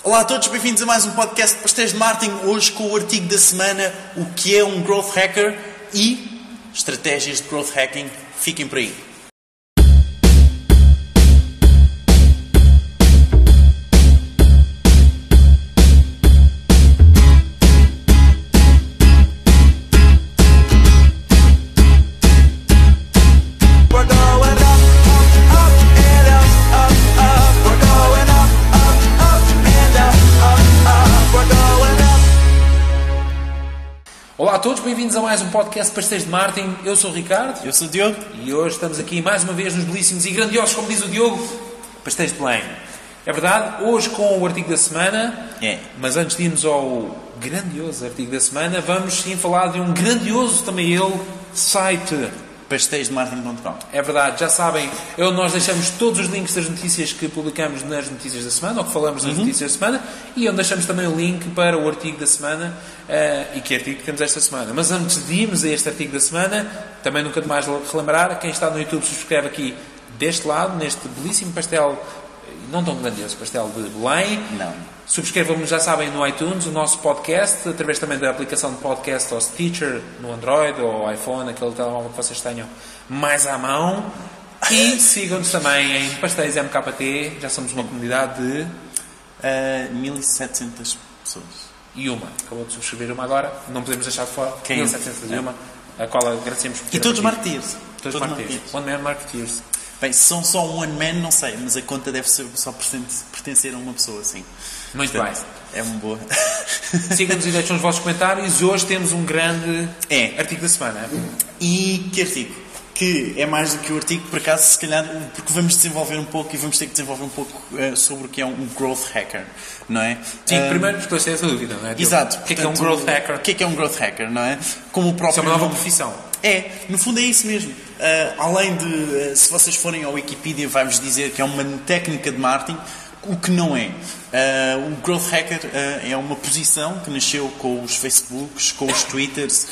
Olá a todos, bem-vindos a mais um podcast de Pastéis de Marketing. Hoje com o artigo da semana, o que é um Growth Hacker e estratégias de Growth Hacking. Fiquem por aí. Olá a todos, bem-vindos a mais um podcast de Pastéis de Marketing. Eu sou o Ricardo. Eu sou o Diogo. E hoje estamos aqui mais uma vez nos belíssimos e grandiosos, como diz o Diogo, Pastéis de Belém. É verdade, hoje com o artigo da semana, mas antes de irmos ao grandioso artigo da semana, vamos sim falar de um grandioso, também ele, site pasteisdemarketing.com. É verdade, já sabem, nós deixamos todos os links das notícias que publicamos nas notícias da semana, ou que falamos nas notícias da semana, e onde deixamos também o link para o artigo da semana, e que artigo que temos esta semana. Mas antes de irmos a este artigo da semana, também nunca demais relembrar, quem está no YouTube subscreve aqui deste lado, neste belíssimo pastel, não tão grandioso, pastel de Belém. Não. Subscrevam-nos, já sabem, no iTunes, o nosso podcast, através também da aplicação de podcast ou Stitcher, no Android ou iPhone, aquele telemóvel que vocês tenham mais à mão. E sigam-nos também em Pastéis MKT, já somos uma comunidade de 1700 pessoas. E uma, acabou de subscrever uma agora, não podemos deixar de fora. Quem? 1701, a qual agradecemos por E todos marketeers. Todos marketeers. One Man Marketeers. Bem, se são só um one man, não sei, mas a conta deve ser só pertencer a uma pessoa, sim. Muito bem. É uma boa. Sigam-nos e deixem os vossos comentários. Hoje temos um grande artigo da semana. E que artigo? Que é mais do que o artigo, por acaso, se calhar, porque vamos desenvolver um pouco e vamos ter que desenvolver um pouco sobre o que é um Growth Hacker, não é? Sim, primeiro esclarecer essa dúvida, não é? Exato. O que é um Growth Hacker? O que é um Growth Hacker, não é? Como o próprio Isso é uma nova profissão. No fundo é isso mesmo. Além de, se vocês forem ao Wikipedia, vai-vos dizer que é uma técnica de marketing, o que não é. O Growth Hacker é uma posição que nasceu com os Facebooks, com os Twitters,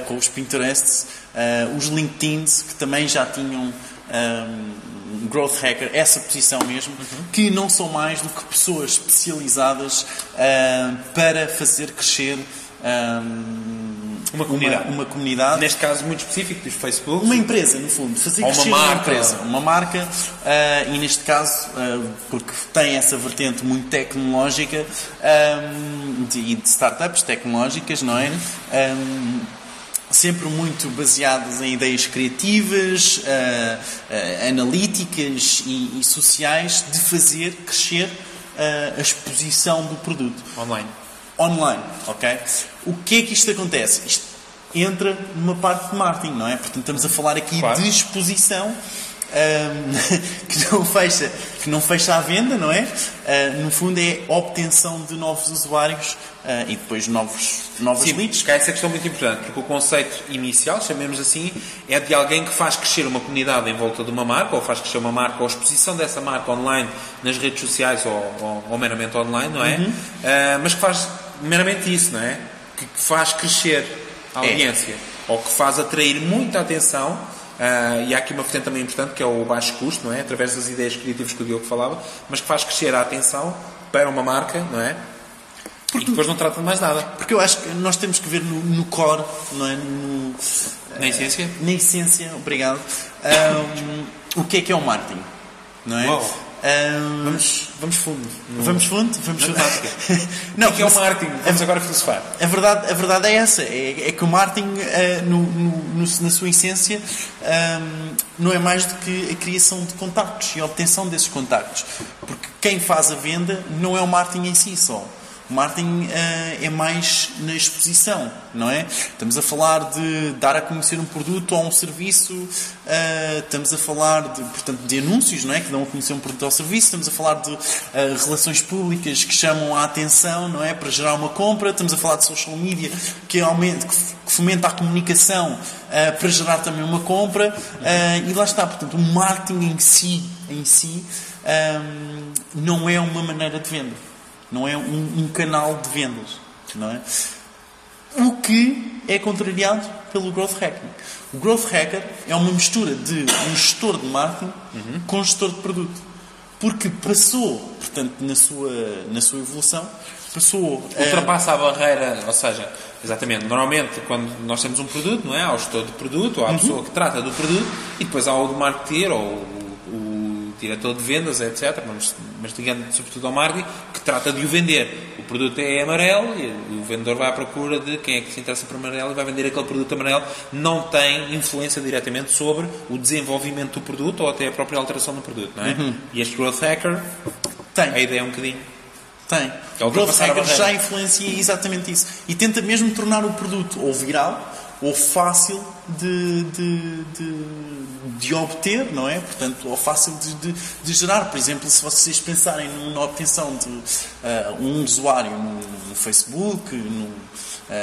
com os Pinterests, os LinkedIns, que também já tinham Growth Hacker, essa posição mesmo, que não são mais do que pessoas especializadas para fazer crescer uma comunidade. Neste caso muito específico dos Facebook. Uma empresa, no fundo. Fazer crescer uma empresa. Uma marca. E neste caso, porque tem essa vertente muito tecnológica e de startups tecnológicas, não é? Sempre muito baseadas em ideias criativas, analíticas e sociais, de fazer crescer a exposição do produto. Online, ok? O que é que isto acontece? Isto entra numa parte de marketing, não é? Portanto, estamos a falar aqui de exposição que não fecha a venda, não é? No fundo é obtenção de novos usuários e depois novos leads. Sim, essa questão muito importante, porque o conceito inicial, chamemos assim, é de alguém que faz crescer uma comunidade em volta de uma marca, ou faz crescer uma marca, ou a exposição dessa marca online nas redes sociais ou meramente online, não é? Mas que faz meramente isso, não é? Que faz crescer a audiência, ou que faz atrair muita atenção, e há aqui uma vertente também importante, que é o baixo custo, não é? Através das ideias criativas que o Diogo falava, mas que faz crescer a atenção para uma marca, não é? E depois não trata de mais nada. Porque eu acho que nós temos que ver no core, não é? Na essência? Na essência, obrigado. O que é o marketing, não é? Vamos fundo. Vamos fundo? Não, o que é o marketing? Vamos agora filosofar. A verdade é essa. É que o marketing, na sua essência, não é mais do que a criação de contactos e a obtenção desses contactos. Porque quem faz a venda não é o marketing em si só. O marketing é mais na exposição, não é? Estamos a falar de dar a conhecer um produto ou um serviço, estamos a falar de anúncios, não é? Que dão a conhecer um produto ou um serviço, estamos a falar de relações públicas que chamam a atenção, não é? Para gerar uma compra, estamos a falar de social media que fomenta a comunicação para gerar também uma compra, e lá está. Portanto, o marketing em si não é uma maneira de venda. Não é um canal de vendas, não é? O que é contrariado pelo Growth Hacking. O Growth Hacker é uma mistura de um gestor de marketing com um gestor de produto. porque passou, portanto, na sua evolução, ultrapassa a barreira, ou seja, exatamente, normalmente quando nós temos um produto, não é? Há o gestor de produto, ou há a pessoa que trata do produto, e depois há o marketeer, ou o diretor de vendas, etc. Mas ligando sobretudo ao marketing, que trata de o vender. O produto é amarelo e o vendedor vai à procura de quem é que se interessa por amarelo e vai vender aquele produto amarelo. Não tem influência diretamente sobre o desenvolvimento do produto ou até a própria alteração do produto, não é? E este Growth Hacker tem. A ideia é um bocadinho... Tem. O Growth Hacker já influencia exatamente isso. E tenta mesmo tornar o produto ou viral ou fácil de obter, não é? Portanto, ou fácil de gerar. Por exemplo, se vocês pensarem na obtenção de um usuário no Facebook,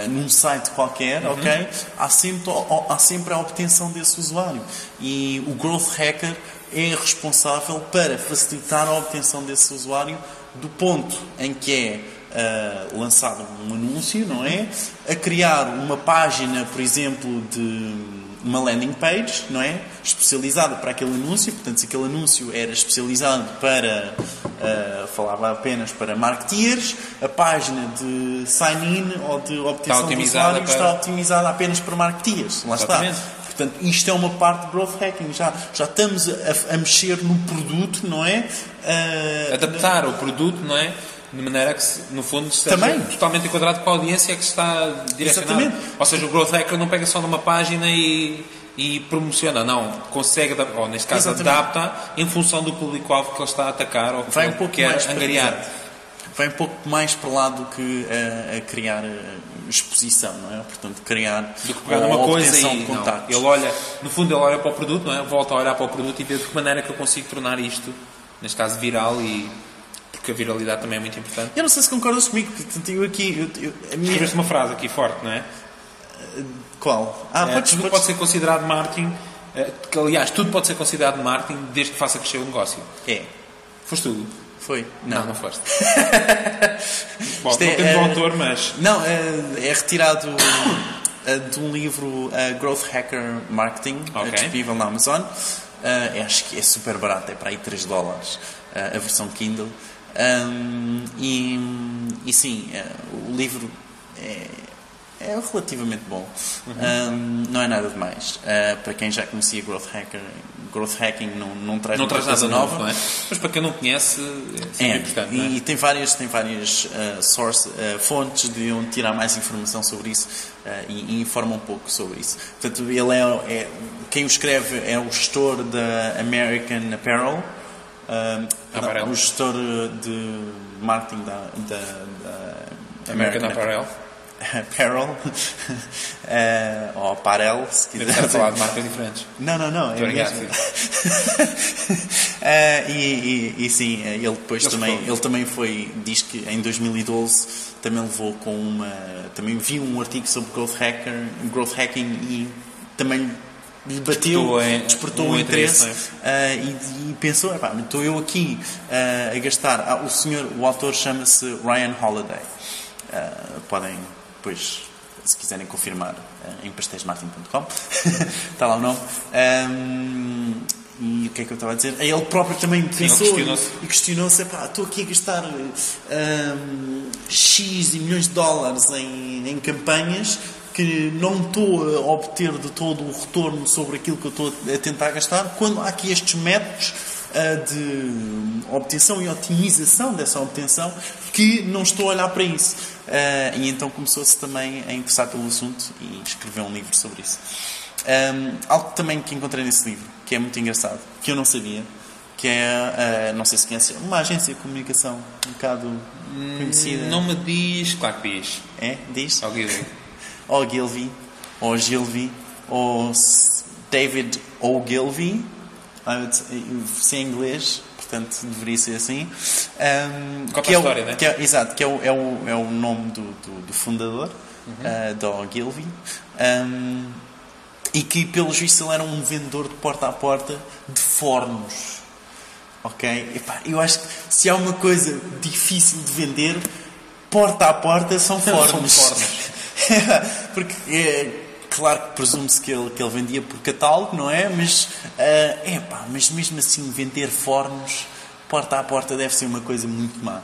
num site qualquer, ok? Há sempre a obtenção desse usuário. E o Growth Hacker é responsável para facilitar a obtenção desse usuário do ponto em que é lançado um anúncio, não é? A criar uma página, por exemplo, de uma landing page, não é? Especializada para aquele anúncio. Portanto, se aquele anúncio era especializado para falava apenas para marketeers, a página de sign-in ou de obtenção do usuário está otimizada apenas para marketeers. Lá Exatamente. está. Portanto, isto é uma parte de growth hacking. Já estamos a mexer no produto, não é? Adaptar o produto, não é? De maneira que, no fundo, esteja totalmente enquadrado para a audiência que está direcionada. Exatamente. Ou seja, o growth hacker não pega só numa página e promociona, não. Consegue, ou neste caso, adapta em função do público-alvo que ele está a atacar ou que quer angariar. Vai um pouco mais para lá do que a criar exposição, não é? Portanto, criar do que pegar numa coisa de contactos. Ele olha, no fundo, ele olha para o produto, não é? Volta a olhar para o produto e vê de que maneira que eu consigo tornar isto, neste caso, viral, porque a viralidade também é muito importante. Eu não sei se concordas comigo, porque eu aqui... Escreveste uma frase aqui forte, não é? Qual? Tudo pode ser considerado marketing, que, aliás, tudo pode ser considerado marketing desde que faça crescer o negócio. É. Foste tudo? Foi. Não foste. Bom, não temos o autor, mas... Não, é retirado de um livro Growth Hacker Marketing, disponível na Amazon. Acho que é super barato, é para aí $3 a versão Kindle. E sim, o livro é relativamente bom. Não é nada demais. Para quem já conhecia Growth Hacking não traz nada novo, não é? Mas para quem não conhece é importante. E tem várias fontes de onde tirar mais informação sobre isso e informa um pouco sobre isso. Portanto, ele quem o escreve é o gestor da American Apparel. O gestor de marketing da American Apparel. Ou Apparel, se quiser. Deve estar a falar de marcas diferentes. Não. É mesmo. E sim, ele depois também diz que em 2012 também levou também viu um artigo sobre growth hacking e também lhe despertou o interesse e pensou, estou eu aqui a gastar. O autor chama-se Ryan Holiday. Podem depois, se quiserem confirmar, em pasteismartin.com está lá o nome. E o que é que eu estava a dizer? Ele próprio também pensou e questionou-se, estou aqui a gastar X e milhões de dólares em campanhas que não estou a obter de todo o retorno sobre aquilo que eu estou a tentar gastar, quando há aqui estes métodos de obtenção e otimização dessa obtenção que não estou a olhar para isso. E então começou-se também a interessar pelo assunto e escreveu um livro sobre isso. Algo também que encontrei nesse livro, que é muito engraçado, que eu não sabia, que é, não sei se conhece, uma agência de comunicação um bocado conhecida. Não me diz, claro que diz. É? Diz? Ogilvy. Ou Gilvy, ou David Ogilvy, se em inglês, portanto deveria ser assim. Conta a história, não é? Exato, que é o nome do fundador, do Ogilvy, e que pelos vistos ele era um vendedor de porta a porta de fornos. Ok? Eu acho que se há uma coisa difícil de vender porta a porta são fornos. Porque claro que presume-se que ele vendia por catálogo, não é? Mas mesmo assim vender fornos porta a porta deve ser uma coisa muito má.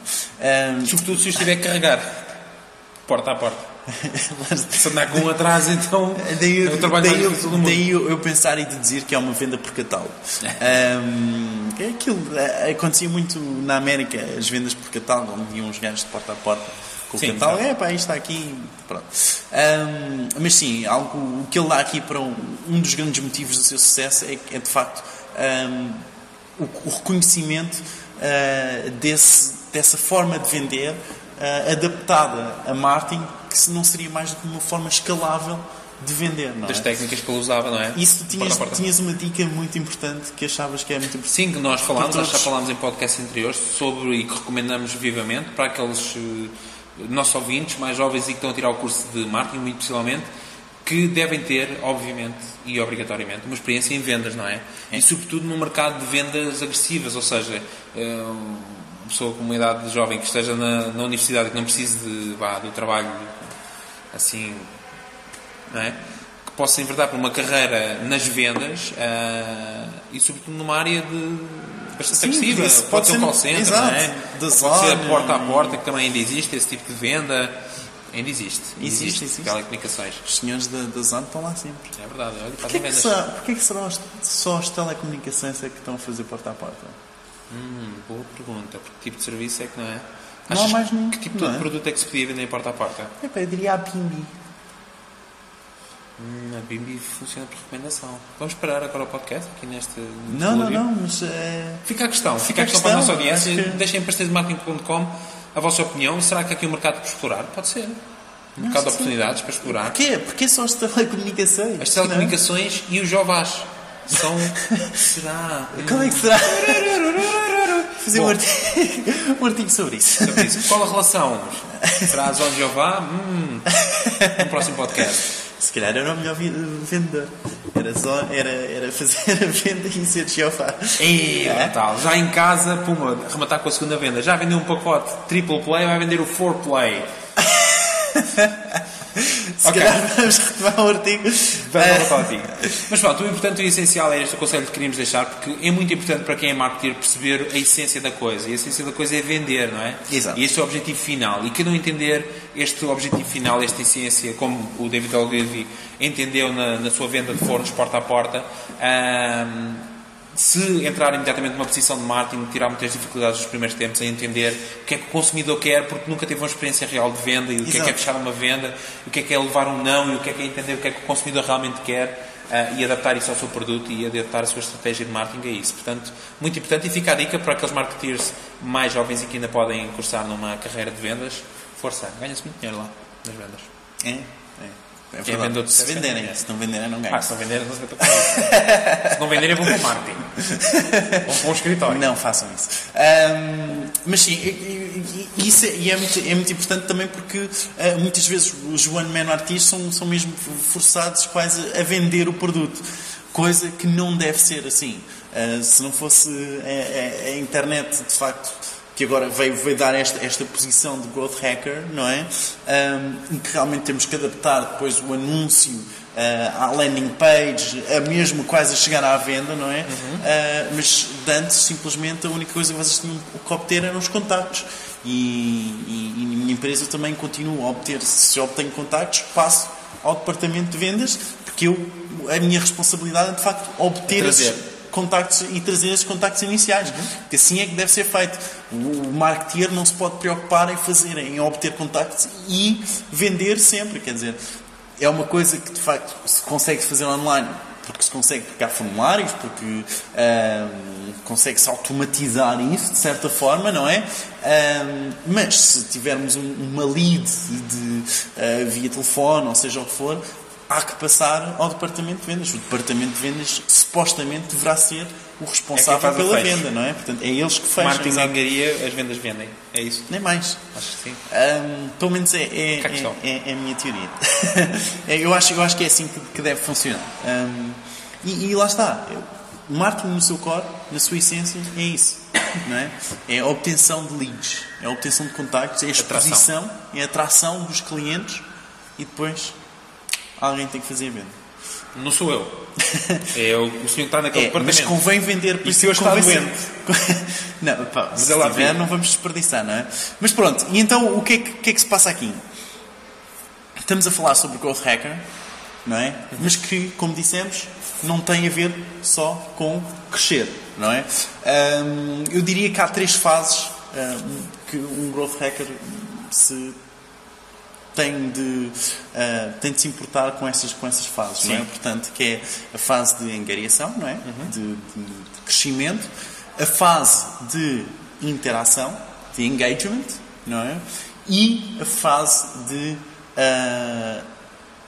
Sobretudo se eu estiver a carregar porta a porta. Se andar com um atraso, então é o trabalho mais difícil do mundo. Daí eu pensar e dizer que é uma venda por catálogo. É aquilo, acontecia muito na América, as vendas por catálogo, onde iam os gajos de porta a porta com o catálogo. Isto está aqui, pronto. Mas sim, o que ele dá aqui para um dos grandes motivos do seu sucesso é de facto o reconhecimento dessa forma de vender adaptada a marketing, que não seria mais do que uma forma escalável de vender, não é? Das técnicas que ele usava, não é? Isso tinhas uma dica muito importante que achavas que é muito importante. Sim, que nós já falámos em podcasts anteriores sobre, e que recomendamos vivamente para aqueles nossos ouvintes mais jovens e que estão a tirar o curso de marketing, muito possivelmente, que devem ter, obviamente e obrigatoriamente, uma experiência em vendas, não é? E sobretudo no mercado de vendas agressivas, ou seja, uma pessoa com uma idade jovem que esteja na universidade e que não precise do trabalho assim, não é? Que possa enverdar por uma carreira nas vendas e sobretudo numa área bastante agressiva. Pode ser um call center, não é? Pode ser porta a porta, que também ainda existe esse tipo de venda. Ainda existe. Telecomunicações. Os senhores da Zone estão lá sempre. É verdade. Porquê que serão só as telecomunicações é que estão a fazer porta a porta? Boa pergunta. Que tipo de serviço é que não é? Não há mais nenhum. Que tipo de produto é que se podia vender porta a porta? Eu diria a Bimbi. A Bimbi funciona por recomendação. Vamos parar agora o podcast aqui neste Não, mas... Fica a questão para a nossa audiência. Deixem em pasteiosdemarketing.com a vossa opinião. Será que há aqui um mercado para explorar? Pode ser. Um mercado de oportunidades para explorar. Porquê só as telecomunicações? As telecomunicações e os jovens são... Será? Como é que será? Fazer um artigo sobre isso. Qual a relação? Será a Zona de Jeová? No próximo podcast. Se calhar era o melhor vendedor. Era fazer a venda e ser de Jeová. Tal. Já em casa, rematar com a segunda venda. Já vendeu um pacote triple play, vai vender o 4 play. Se calhar vamos retomar o artigo. Mas pronto, o importante e o essencial é este o conselho que queríamos deixar, porque é muito importante para quem é marketeer perceber a essência da coisa. E a essência da coisa é vender, não é? Exato. E este é o objetivo final. E quem não entender este objetivo final, esta essência, como o David Ogilvy entendeu na sua venda de fornos porta a porta, se entrar imediatamente numa posição de marketing, tirar muitas dificuldades nos primeiros tempos a entender o que é que o consumidor quer, porque nunca teve uma experiência real de venda, e o que é fechar uma venda, o que é levar um não, e o que é entender o que é que o consumidor realmente quer, e adaptar isso ao seu produto e adaptar a sua estratégia de marketing a isso. Portanto, muito importante, e fica a dica para aqueles marketeers mais jovens e que ainda podem cursar numa carreira de vendas. Força, ganha-se muito dinheiro lá nas vendas. É verdade. Se não venderem, não ganham. Se não venderem, se não venderem, vão para o marketing. Vão para um escritório. Não façam isso. Mas sim, isso é muito importante também, porque muitas vezes os one-man artistas são mesmo forçados quase a vender o produto. Coisa que não deve ser assim. Se não fosse a internet, de facto, que agora veio dar esta posição de growth hacker, não é? Em que realmente temos que adaptar depois o anúncio à landing page, a mesmo quase a chegar à venda, não é? Mas de antes, simplesmente, a única coisa que vocês tinham que obter eram os contactos. E na minha empresa também continuo a obter, se eu obtenho contactos, passo ao departamento de vendas, porque a minha responsabilidade é, de facto, obter esses contactos e trazer esses contactos iniciais, porque assim é que deve ser feito. O marketeer não se pode preocupar em obter contactos e vender sempre, quer dizer, é uma coisa que de facto se consegue fazer online, porque há formulários, porque consegue-se automatizar isso de certa forma, não é? Mas se tivermos uma lead via telefone, ou seja o que for, há que passar ao departamento de vendas. O departamento de vendas supostamente deverá ser o responsável pela venda, não é? Portanto, é eles que fecham. Marketing de engenharia, as vendas vendem. É isso? Nem mais. Acho que sim. Pelo menos é a minha teoria. eu acho que é assim que deve funcionar. E lá está. O marketing no seu core, na sua essência, é isso. Não é? É a obtenção de leads, é a obtenção de contactos, é a exposição, é a atração dos clientes, e depois alguém tem que fazer a venda. Não sou eu. É o senhor que está naquele departamento. Mas convém vender. E se eu estou doente? Não, pá, Mas se ela tiver, aplica. não vamos desperdiçar, não é? Mas pronto, e então o que é que se passa aqui? Estamos a falar sobre Growth Hacker, não é? Mas que, como dissemos, não tem a ver só com crescer, não é? Eu diria que há 3 fases que um Growth Hacker tem de se importar com essas fases, não é? Portanto, que é a fase de angariação, não é? De crescimento, a fase de interação, de engagement, não é? E a fase de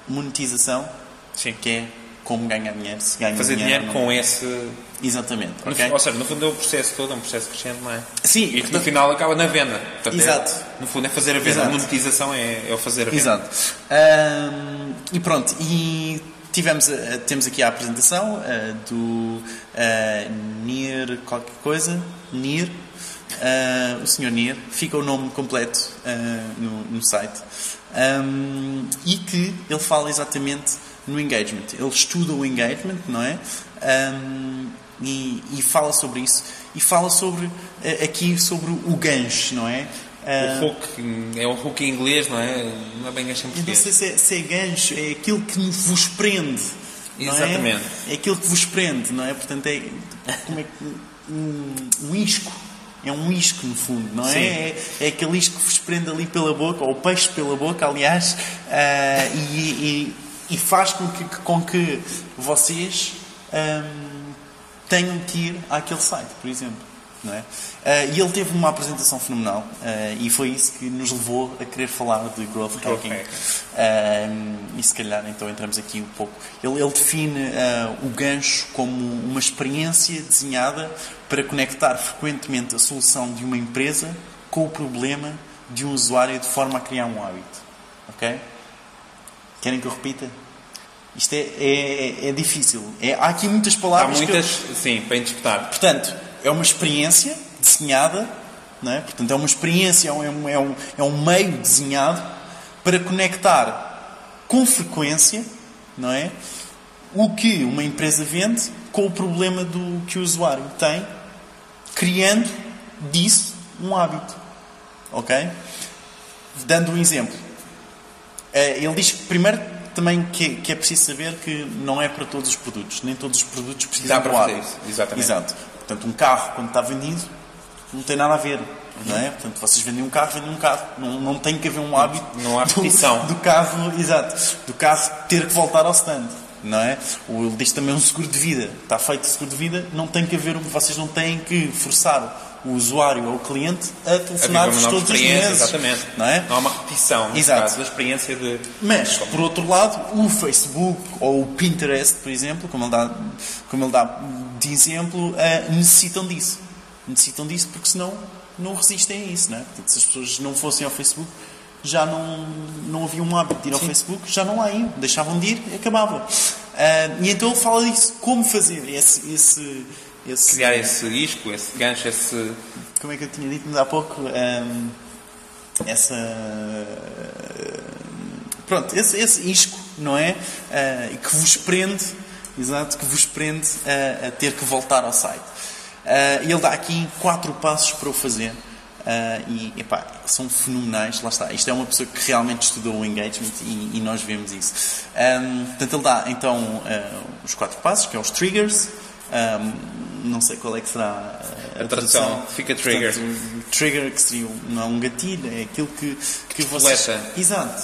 monetização, Sim. que é como ganhar dinheiro, se ganha Fazer dinheiro não é? com esse... Exatamente, No, ok? Ou seja, no fundo é o processo todo, é um processo crescente, não é? Sim, E que no final acaba na venda. Portanto, Exato. No fundo é fazer a venda. Exato. A monetização é o fazer a venda. Exato. E pronto, e temos aqui a apresentação do Nir qualquer coisa, Nir, o Sr. Nir, fica o nome completo no site, e que ele fala exatamente no engagement. Ele estuda o engagement, não é? E fala sobre isso. E fala sobre o gancho, não é? O hook, é o hook em inglês, não é? Não é bem gancho em Eu não português. sei se é gancho, é aquilo que vos prende. Não Exatamente. É aquilo que vos prende, não é? Portanto, é como é que um isco. É um isco, no fundo, não é? Sim. É aquele isco que vos prende ali pela boca, ou o peixe pela boca, aliás, e faz com que vocês tenham que ir àquele site, por exemplo. Não é? E ele teve uma apresentação fenomenal, e foi isso que nos levou a querer falar de Growth Hacking. E se calhar então entramos aqui um pouco. Ele define o gancho como uma experiência desenhada para conectar frequentemente a solução de uma empresa com o problema de um usuário de forma a criar um hábito. Ok? Querem que eu repita? Isto é difícil. Há aqui muitas Há palavras. muitas, sim, para interpretar. Portanto, é uma experiência desenhada, não é? Portanto, é uma experiência, é um meio desenhado para conectar com frequência, não é? O que uma empresa vende com o problema que o usuário tem, criando disso um hábito. Ok? Dando um exemplo. Ele diz que primeiro também que é preciso saber que não é para todos os produtos. Nem todos os produtos precisam Dá para do fazer hábito. isso, exatamente. Exato. Portanto, um carro, quando está vendido, não tem nada a ver. Não é? Portanto, vocês vendem um carro. Não tem que haver um hábito Não há repetição. do carro, exato, do carro ter que voltar ao stand. Não é? Ele diz também um seguro de vida. Está feito o seguro de vida, não tem que haver, vocês não têm que forçar o usuário ou o cliente a telefonar-vos todos os meses. Exatamente. Não é? Não há uma repetição, nesse Exato. caso, da experiência de... Mas, por outro lado, o Facebook ou o Pinterest, por exemplo, como ele dá de exemplo, necessitam disso. Necessitam disso porque senão não resistem a isso. Não é? Portanto, se as pessoas não fossem ao Facebook, já não havia um hábito de ir ao Facebook, já não lá iam. Deixavam de ir e acabava. E então ele fala disso. Como fazer esse Criar esse isco, esse gancho, esse... Como é que eu tinha dito há pouco? Pronto, esse isco, não é? Que vos prende, exato, que vos prende a ter que voltar ao site. Ele dá aqui 4 passos para o fazer. São fenomenais, lá está. Isto é uma pessoa que realmente estudou o engagement e nós vemos isso. Portanto, ele dá então os 4 passos, que é os triggers. Não sei qual é que será a tradução. Fica trigger. Portanto, trigger, que seria não é um gatilho, é aquilo que despoleta. vocês... Exato.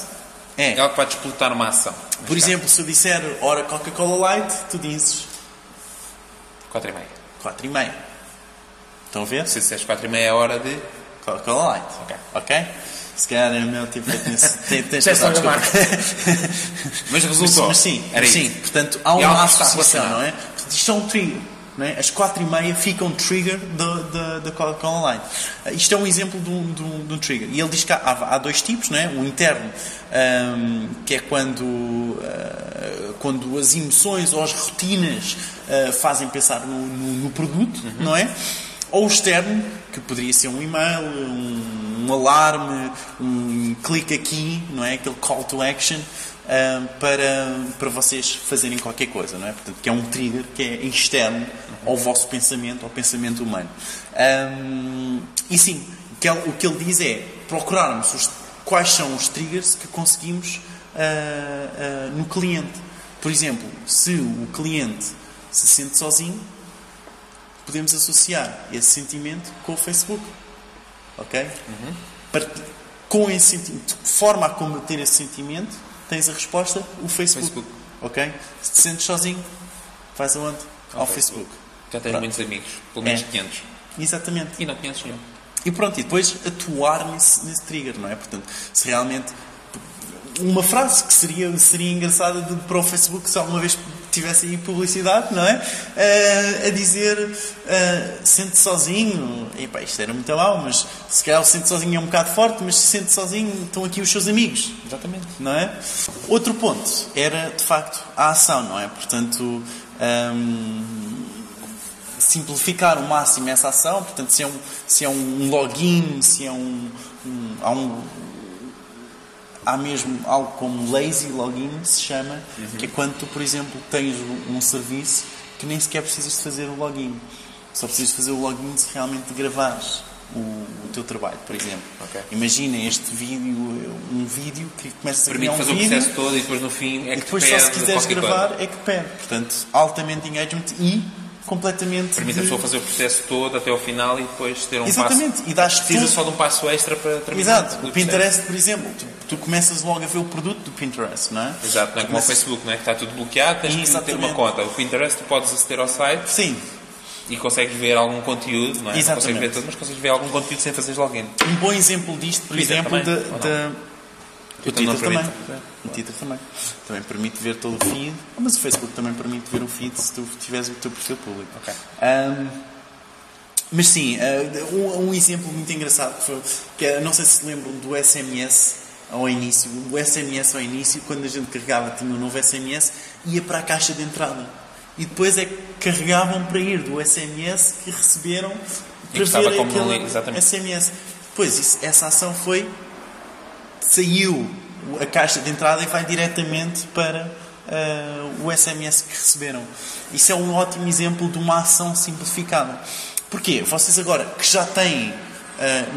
É algo que vai despoltar uma ação. Por exemplo, se eu disser ora Coca-Cola Light, tu dizes 4:30. 4:30. Estão a ver? Se disseres 4:30 é a hora de... Coca-Cola Light. Ok? Se calhar é o meu tipo de tens Já que dar, Mas resultou. Mas sim, Era sim. isso. Portanto, há E algo uma que está associação, relacionado. não é? Portanto, isto é um trigger. Não é? As 4:30 ficam trigger da Coca-Cola Light. Isto é um exemplo de um trigger. E ele diz que há 2 tipos, não é? O interno, que é quando as emoções ou as rotinas fazem pensar no produto, não é? Ou o externo, que poderia ser um e-mail, um alarme, um clique aqui, não é? Aquele call to action, para vocês fazerem qualquer coisa, não é? Portanto, que é um trigger que é externo ao vosso pensamento, ao pensamento humano. E sim, o que ele diz é procurarmos quais são os triggers que conseguimos no cliente. Por exemplo, se o cliente se sente sozinho, podemos associar esse sentimento com o Facebook. Ok? Com esse sentimento, de forma a combater esse sentimento, tens a resposta, o Facebook. Ok? Se te sentes sozinho, vais aonde? Ao Facebook. Já tens muitos amigos, pelo menos 500. Exatamente. E não conheces nenhum. E pronto, e depois atuar nesse trigger, não é? Portanto, se realmente... Uma frase que seria engraçada para o Facebook, se alguma vez tivesse aí publicidade, não é? A dizer, sente-se sozinho. Epá, isto era muito mau, mas se calhar o sente sozinho é um bocado forte, mas se sente sozinho, estão aqui os seus amigos. Exatamente. Não é? Outro ponto era, de facto, a ação, não é? Portanto... simplificar ao máximo essa ação, portanto, se é um login, se é há mesmo algo como lazy login, se chama, que é quando tu, por exemplo, tens um serviço que nem sequer precisas de fazer o login. Só precisas de fazer o login se realmente gravares o teu trabalho, por exemplo. Okay. Imagina um vídeo que começa a criar um fazer vídeo, o processo todo e depois no fim é que depois te pede só se quiseres gravar coisa. é que pede. Portanto, altamente engagement e completamente... Permite a pessoa fazer o processo todo até ao final e depois ter um Exatamente. passo... E dás precisa só de um passo extra para terminar. Exato. O Pinterest, por exemplo, tu começas logo a ver o produto do Pinterest, não é? Exato. Não é como o Facebook, não é? Que está tudo bloqueado, tens que ter uma conta. O Pinterest, tu podes aceder ao site. Sim. E consegues ver algum conteúdo, não é? Exatamente. Não consegues ver tudo, mas consegues ver algum conteúdo sem fazeres login. Um bom exemplo disto, por exemplo, o Twitter também. O Twitter também. Também permite ver todo o feed, mas o Facebook também permite ver o feed se tu tiveres o teu perfil público. Okay. Mas sim, um exemplo muito engraçado que não sei se se lembram do SMS ao início. O SMS ao início, quando a gente carregava, tinha um novo SMS, ia para a caixa de entrada. E depois é que carregavam para ir do SMS que receberam para ver aquele SMS. Depois, essa ação saiu a caixa de entrada e vai diretamente para o SMS que receberam. Isso é um ótimo exemplo de uma ação simplificada. Porquê? Vocês agora que já têm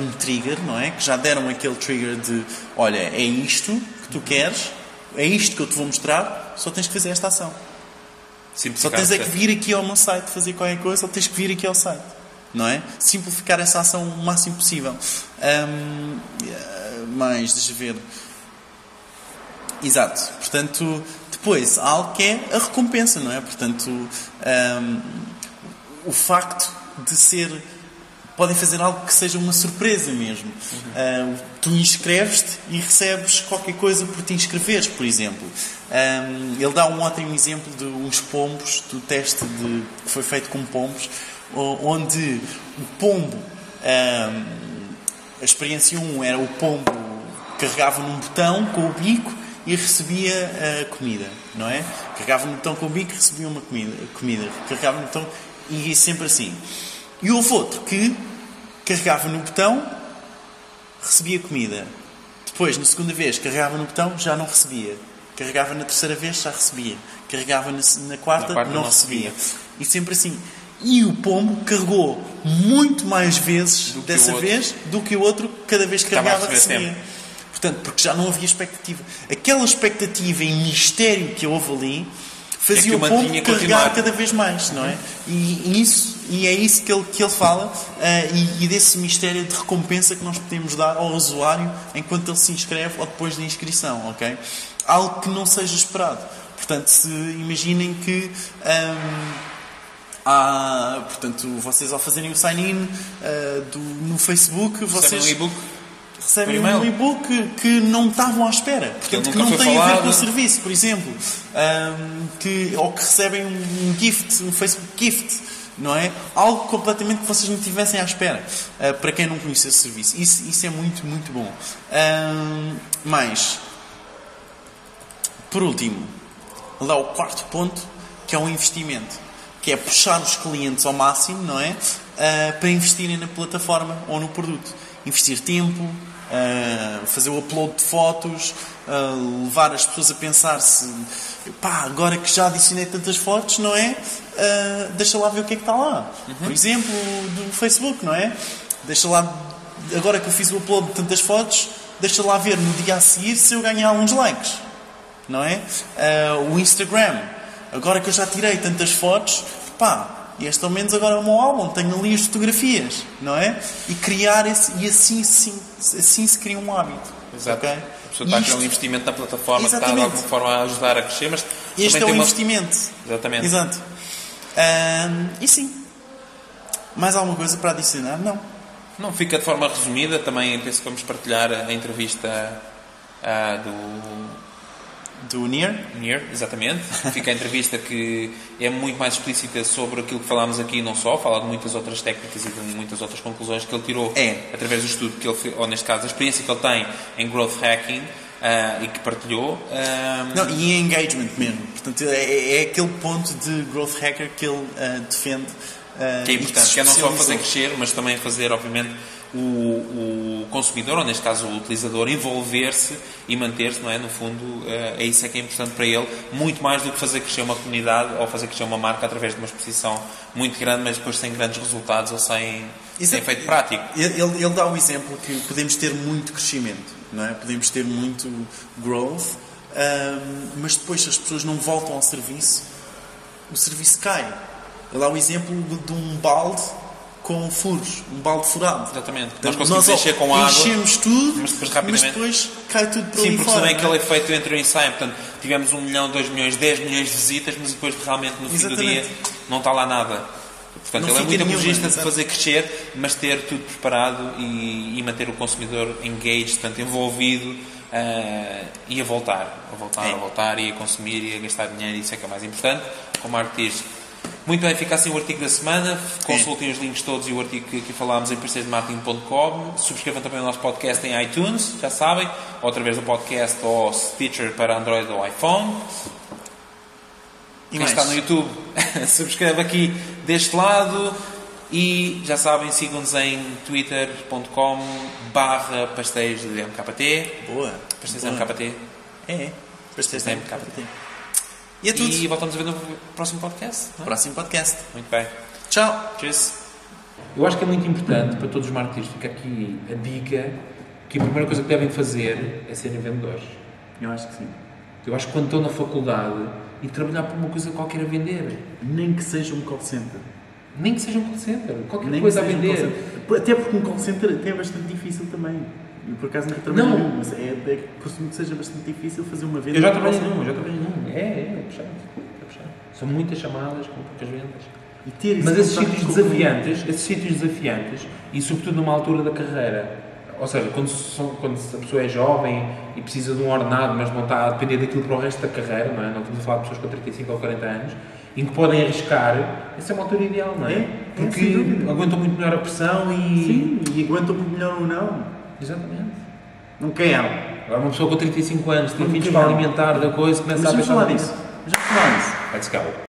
um trigger, não é? Que já deram aquele trigger de olha, é isto que tu queres, é isto que eu te vou mostrar, só tens que fazer esta ação. Só tens é que vir aqui ao meu site fazer qualquer coisa, só tens que vir aqui ao site. Não é? Simplificar essa ação o máximo possível. Mas, deixa eu ver. Exato. Portanto, depois, há algo que é a recompensa, não é? Portanto, o facto de ser... Podem fazer algo que seja uma surpresa mesmo. Tu inscreves-te e recebes qualquer coisa por te inscreveres, por exemplo. Ele dá um ótimo exemplo de uns pombos, do teste que foi feito com pombos, onde o pombo, a experiência 1 era o pombo carregava num botão com o bico e recebia comida, não é? Carregava no botão com o bico e recebia uma comida. Carregava no botão e sempre assim. E houve outro que carregava no botão, recebia comida. Depois, na segunda vez, carregava no botão, já não recebia. Carregava na terceira vez, já recebia. Carregava na quarta, não recebia. E sempre assim. E o pombo carregou muito mais vezes dessa vez do que o outro, cada vez que carregava, recebia. Portanto, porque já não havia expectativa. Aquela expectativa e mistério que houve ali fazia o pombo carregar cada vez mais, não é? E é isso que ele fala, e desse mistério de recompensa que nós podemos dar ao usuário enquanto ele se inscreve ou depois da inscrição, ok? Algo que não seja esperado. Portanto, imaginem que portanto, vocês ao fazerem o sign-in no Facebook, vocês recebem um e-book que não estavam à espera, portanto, que não tem a ver com o serviço, por exemplo, ou que recebem um gift, um Facebook gift, não é? Algo completamente que vocês não tivessem à espera, para quem não conhece esse serviço. Isso é muito, muito bom. Mas, por último, lá o quarto ponto, que é o investimento, que é puxar os clientes ao máximo, não é? Para investirem na plataforma ou no produto. Investir tempo, fazer o upload de fotos, levar as pessoas a pensar se agora que já adicionei tantas fotos, não é? Deixa lá ver o que é que está lá. Por exemplo, do Facebook, não é? Deixa lá, agora que eu fiz o upload de tantas fotos, deixa lá ver no dia a seguir se eu ganhar alguns likes, não é? O Instagram, agora que eu já tirei tantas fotos, este ao menos agora é o meu álbum, tenho ali as fotografias, não é? E criar e assim se cria um hábito. Exato. Okay? A pessoa está a ter um investimento na plataforma, Exatamente. que está de alguma forma a ajudar a crescer, mas este é o investimento. Exatamente. Exato. E sim. Mais alguma coisa para adicionar? Não, fica de forma resumida. Também penso que vamos partilhar a entrevista do Nir, exatamente. Fica a entrevista que é muito mais explícita sobre aquilo que falámos aqui, não só, fala de muitas outras técnicas e de muitas outras conclusões que ele tirou através do estudo que ele fez, ou neste caso a experiência que ele tem em growth hacking e que partilhou. E em engagement mesmo. Portanto, é aquele ponto de growth hacker que ele defende. Que é importante, que é não só fazer crescer, mas também fazer, obviamente, o consumidor, ou neste caso o utilizador, envolver-se e manter-se, não é? No fundo, é isso que é importante para ele, muito mais do que fazer crescer uma comunidade ou fazer crescer uma marca através de uma exposição muito grande, mas depois sem grandes resultados ou sem efeito prático. Ele dá o exemplo que podemos ter muito crescimento, não é? Podemos ter muito growth, mas depois se as pessoas não voltam ao serviço, o serviço cai. Ele dá o exemplo de um balde com furos, um balde furado. Exatamente. Nós conseguimos encher com água, enchemos tudo, mas depois cai tudo para ali fora. Sim, porque também aquele efeito entre o ensaio. Portanto, tivemos 1 milhão, 2 milhões, 10 milhões de visitas, mas depois realmente no fim do dia não está lá nada. Portanto, ele é muito apologista de fazer crescer, mas ter tudo preparado e manter o consumidor engaged, portanto, envolvido e a voltar e a consumir e a gastar dinheiro. Isso é que é mais importante. Como a Marco diz, muito bem, fica assim o artigo da semana. Consultem os links todos e o artigo que aqui falámos em parceirodemarketing.com. Subscrevam também o nosso podcast em iTunes, já sabem, ou através do podcast ou Stitcher para Android ou iPhone. Quem está no YouTube, subscreve aqui deste lado e já sabem, sigam-nos em twitter.com/pastéis de MKT. Boa. Pastéis de MKT. Pastéis de MKT. E é tudo. E voltamos a ver no próximo podcast. Próximo podcast. Muito bem. Tchau. Cheers. Eu acho que é muito importante para todos os marketeers, fica aqui a dica que a primeira coisa que devem fazer é serem vendedores. Eu acho que sim. Eu acho que quando estão na faculdade e trabalhar por uma coisa qualquer a vender. Nem que seja um call center. Nem que seja um call center. Qualquer coisa a vender. Até porque um call center até é bastante difícil também. Eu, por acaso, nunca trabalhei num, mas presumo que seja bastante difícil fazer uma venda. Eu já trabalhei num. É puxado. São muitas chamadas com poucas vendas. Mas esses sítios desafiantes, e sobretudo numa altura da carreira, ou seja, quando a pessoa é jovem e precisa de um ordenado, mas não está a depender daquilo para o resto da carreira, não é? Não estamos a falar de pessoas com 35 ou 40 anos, em que podem arriscar, essa é uma altura ideal, não é? Porque aguentam muito melhor a pressão e... Sim, e aguentam muito melhor o não. Exatamente. Não queiram. Agora uma pessoa com 35 anos tem filhos para alimentar da coisa, começa a pensar falar disso. Já falar disso. Let's go.